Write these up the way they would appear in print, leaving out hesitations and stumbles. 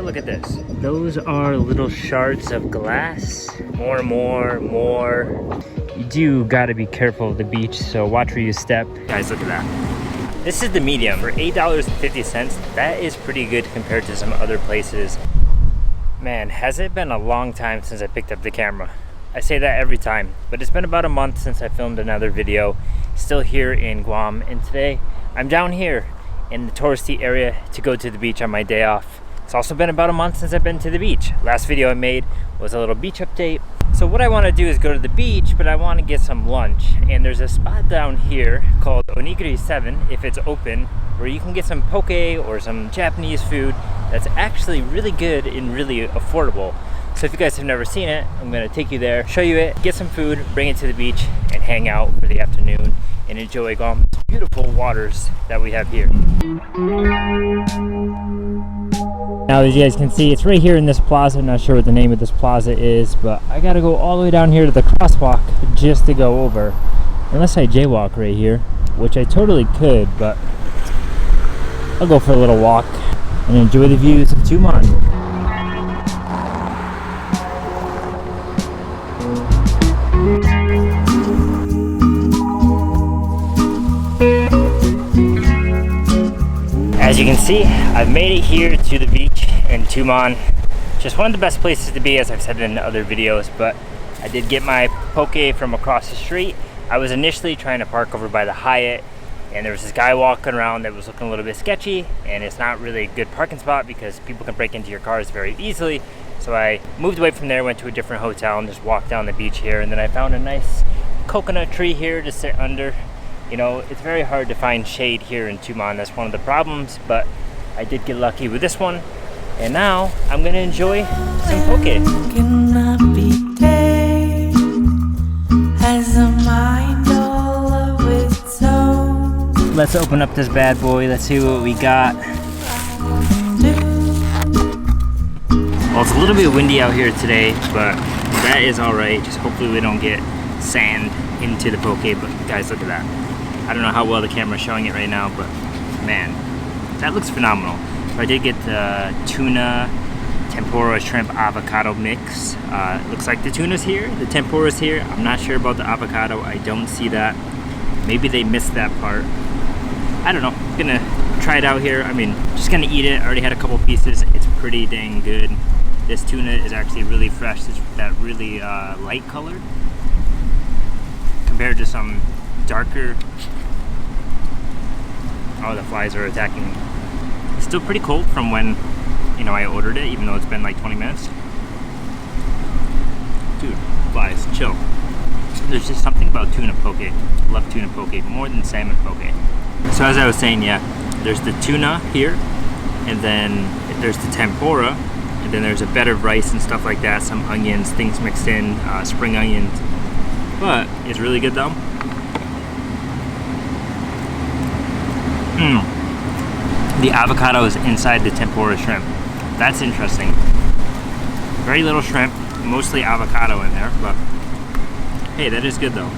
look at this. Those are little shards of glass. More. You do gotta be careful of the beach, so watch where you step. Guys, look at that. This is the medium for $8.50. That is pretty good compared to some other places. Man, has it been a long time since I picked up the camera. I say that every time, but it's been about a month since I filmed another video. Still here in Guam, and today I'm down here in the touristy area to go to the beach on my day off. It's also been about a month since I've been to the beach. Last video I made was a little beach update. So what I want to do is go to the beach, but I want to get some lunch. And there's a spot down here called Onigri 7, if it's open, where you can get some poke or some Japanese food that's actually really good and really affordable. So if you guys have never seen it, I'm going to take you there, show you it, get some food, bring it to the beach, and hang out for the afternoon and enjoy Guam's beautiful waters that we have here. Now, as you guys can see, it's right here in this plaza. I'm not sure what the name of this plaza is, but I gotta go all the way down here to the crosswalk just to go over. Unless I jaywalk right here, which I totally could, but I'll go for a little walk and enjoy the views of Tumon. As you can see, I've made it here to the beach in Tumon. Just one of the best places to be, as I've said in other videos, but I did get my poke from across the street. I was initially trying to park over by the Hyatt, and there was this guy walking around that was looking a little bit sketchy, and it's not really a good parking spot because people can break into your cars very easily. So I moved away from there, went to a different hotel, and just walked down the beach here, and then I found a nice coconut tree here to sit under. You know, it's very hard to find shade here in Tumon. That's one of the problems, but I did get lucky with this one. And now I'm gonna enjoy some poke. Let's open up this bad boy. Let's see what we got. Well, it's a little bit windy out here today, but that is all right. Just hopefully we don't get sand into the poke, but guys, look at that. I don't know how well the camera's showing it right now, but man, that looks phenomenal. So I did get the tuna, tempura, shrimp, avocado mix. Looks like the tuna's here, the tempura's here. I'm not sure about the avocado. I don't see that. Maybe they missed that part. I don't know. I'm gonna try it out here. I mean, just gonna eat it. I already had a couple pieces. It's pretty dang good. This tuna is actually really fresh. It's that really light color compared to some darker. Oh, the flies are attacking me. It's still pretty cold from when, you know, I ordered it, even though it's been like 20 minutes. Dude, flies, chill. There's just something about tuna poke. I love tuna poke more than salmon poke. So as I was saying, yeah, there's the tuna here, and then there's the tempura, and then there's a bed of rice and stuff like that, some onions, things mixed in, spring onions. But it's really good though. The avocado is inside the tempura shrimp. That's interesting. Very little shrimp, mostly avocado in there, but hey, that is good though.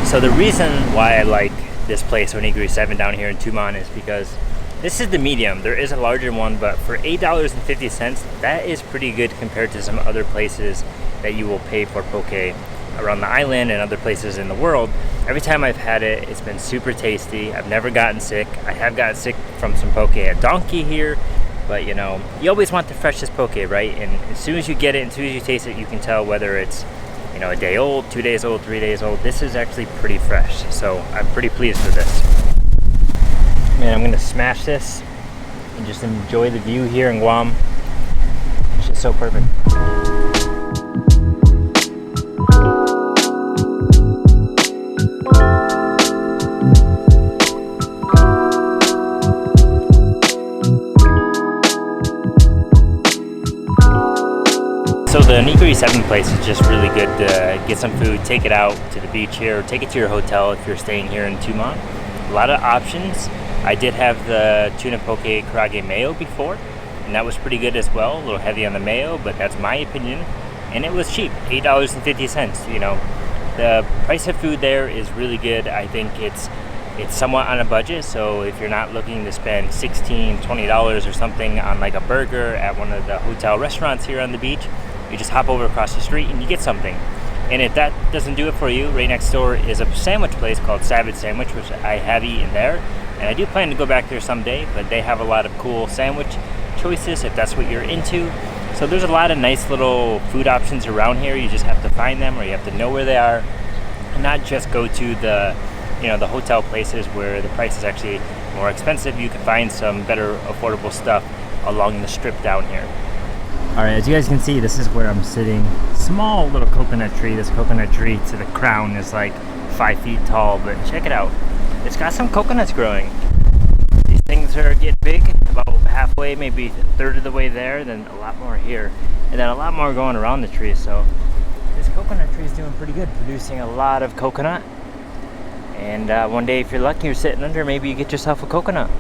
So the reason why I like this place, Onigri 7 down here in Tumon, is because this is the medium. There is a larger one, but for $8.50, that is pretty good compared to some other places that you will pay for poke around the island and other places in the world. Every time I've had it, it's been super tasty. I've never gotten sick. I have gotten sick from some poke at Donkey here, but you know, you always want the freshest poke, right? And as soon as you get it, as soon as you taste it, you can tell whether it's, you know, a day old, 2 days old, 3 days old. This is actually pretty fresh, so I'm pretty pleased with this. Man, I'm gonna smash this and just enjoy the view here in Guam. It's just so perfect. So the Onigri 7 place is just really good to get some food, take it out to the beach here, or take it to your hotel if you're staying here in Tumon. A lot of options. I did have the tuna poke karage mayo before, and that was pretty good as well. A little heavy on the mayo, but that's my opinion. And it was cheap, $8.50. You know, the price of food there is really good. I think it's It's somewhat on a budget, so if you're not looking to spend $16, $20 or something on like a burger at one of the hotel restaurants here on the beach, you just hop over across the street and you get something. And if that doesn't do it for you, right next door is a sandwich place called Savage Sandwich, which I have eaten there. And I do plan to go back there someday, but they have a lot of cool sandwich choices if that's what you're into. So there's a lot of nice little food options around here. You just have to find them, or you have to know where they are, and not just go to the the hotel places where the price is actually more expensive. You can find some better affordable stuff along the strip down here. All right, as you guys can see, this is where I'm sitting. Small little coconut tree. This coconut tree to the crown is like 5 feet tall, but check it out. It's got some coconuts growing. These things are getting big, about halfway, maybe a third of the way there, then a lot more here, and then a lot more going around the tree. So this coconut tree is doing pretty good, producing a lot of coconut. And one day, if you're lucky, you're sitting under, maybe you get yourself a coconut.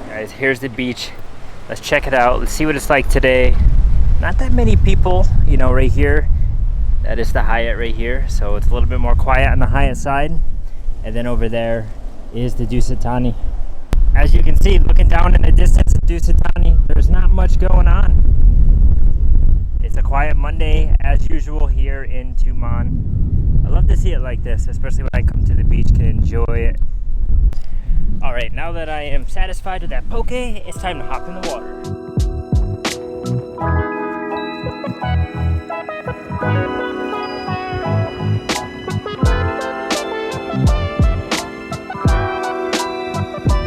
Guys, here's the beach. Let's check it out. Let's see what it's like today. Not that many people, right here. That is the Hyatt right here. So it's a little bit more quiet on the Hyatt side. And then over there is the Dusitani. As you can see, looking down in the distance at Dusitani, there's not much going on. It's a quiet Monday as usual here in Tumon. I love to see it like this, especially when I come to the beach, can enjoy it. All right, now that I am satisfied with that poke, it's time to hop in the water.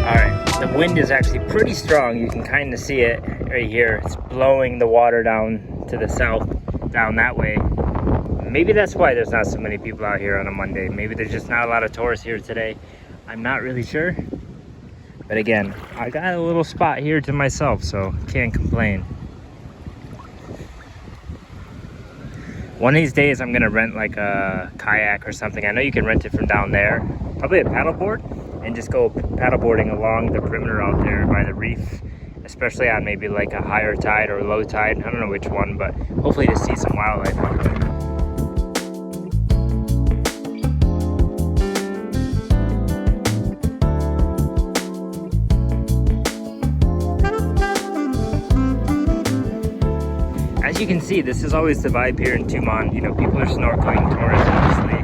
All right, the wind is actually pretty strong. You can kind of see it right here. It's blowing the water down to the south, down that way. Maybe that's why there's not so many people out here on a Monday. Maybe there's just not a lot of tourists here today. I'm not really sure. But again, I got a little spot here to myself, so can't complain. One of these days I'm gonna rent like a kayak or something. I know you can rent it from down there. Probably a paddleboard, and just go paddleboarding along the perimeter out there by the reef. Especially on maybe like a higher tide or low tide. I don't know which one, but hopefully to see some wildlife out there. As you can see, this is always the vibe here in Tumon. People are snorkeling, tourists obviously.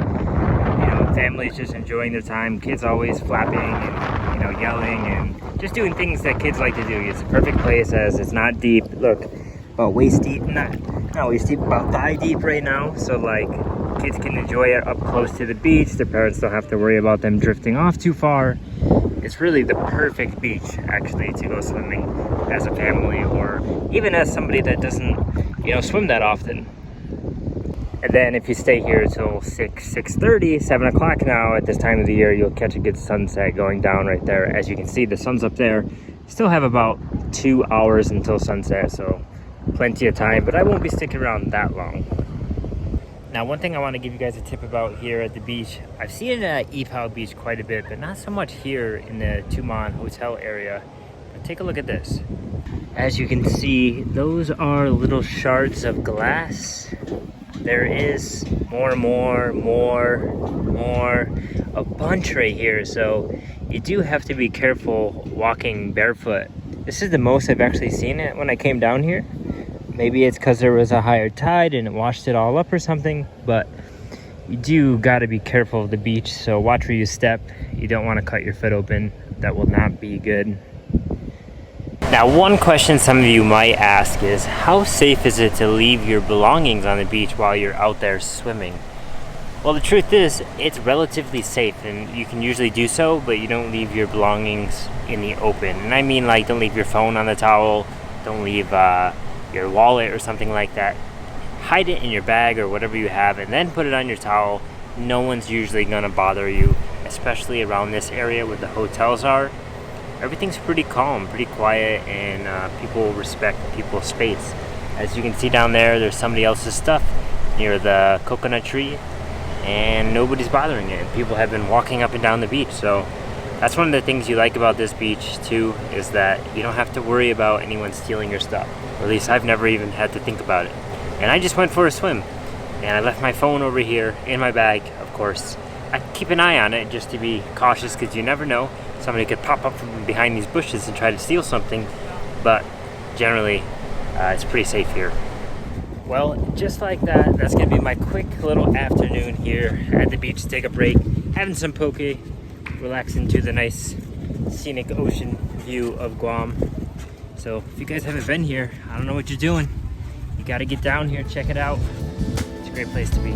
Families just enjoying their time. Kids always flapping and yelling and just doing things that kids like to do. It's a perfect place as it's not deep. Look, about waist deep, not waist deep, about thigh deep right now. So like kids can enjoy it up close to the beach. Their parents don't have to worry about them drifting off too far. It's really the perfect beach actually to go swimming as a family, or even as somebody that doesn't swim that often. And then if you stay here till 6:30, 7 o'clock now at this time of the year, you'll catch a good sunset going down right there. As you can see, the sun's up there. Still have about 2 hours until sunset, so plenty of time, but I won't be sticking around that long. Now, one thing I want to give you guys a tip about here at the beach. I've seen it at Ipao Beach quite a bit, but not so much here in the Tumon hotel area. But take a look at this. As you can see, those are little shards of glass. There is more, a bunch right here. So you do have to be careful walking barefoot. This is the most I've actually seen it when I came down here. Maybe it's because there was a higher tide and it washed it all up or something, but you do got to be careful of the beach. So watch where you step. You don't want to cut your foot open. That will not be good. Now, one question some of you might ask is, how safe is it to leave your belongings on the beach while you're out there swimming? Well, the truth is, it's relatively safe, and you can usually do so, but you don't leave your belongings in the open. And I mean, like, don't leave your phone on the towel, don't leave your wallet or something like that. Hide it in your bag or whatever you have, and then put it on your towel. No one's usually gonna bother you, especially around this area where the hotels are. Everything's pretty calm, pretty quiet, and people respect people's space. As you can see down there, there's somebody else's stuff near the coconut tree, and nobody's bothering it. People have been walking up and down the beach, so that's one of the things you like about this beach too, is that you don't have to worry about anyone stealing your stuff. Or at least I've never even had to think about it. And I just went for a swim, and I left my phone over here in my bag, of course. I keep an eye on it just to be cautious, because you never know. Somebody could pop up from behind these bushes and try to steal something, but generally it's pretty safe here. Well, just like that, that's gonna be my quick little afternoon here at the beach. Take a break, having some poke, relaxing to the nice scenic ocean view of Guam. So if you guys haven't been here, I don't know what you're doing. You gotta get down here, check it out. It's a great place to be.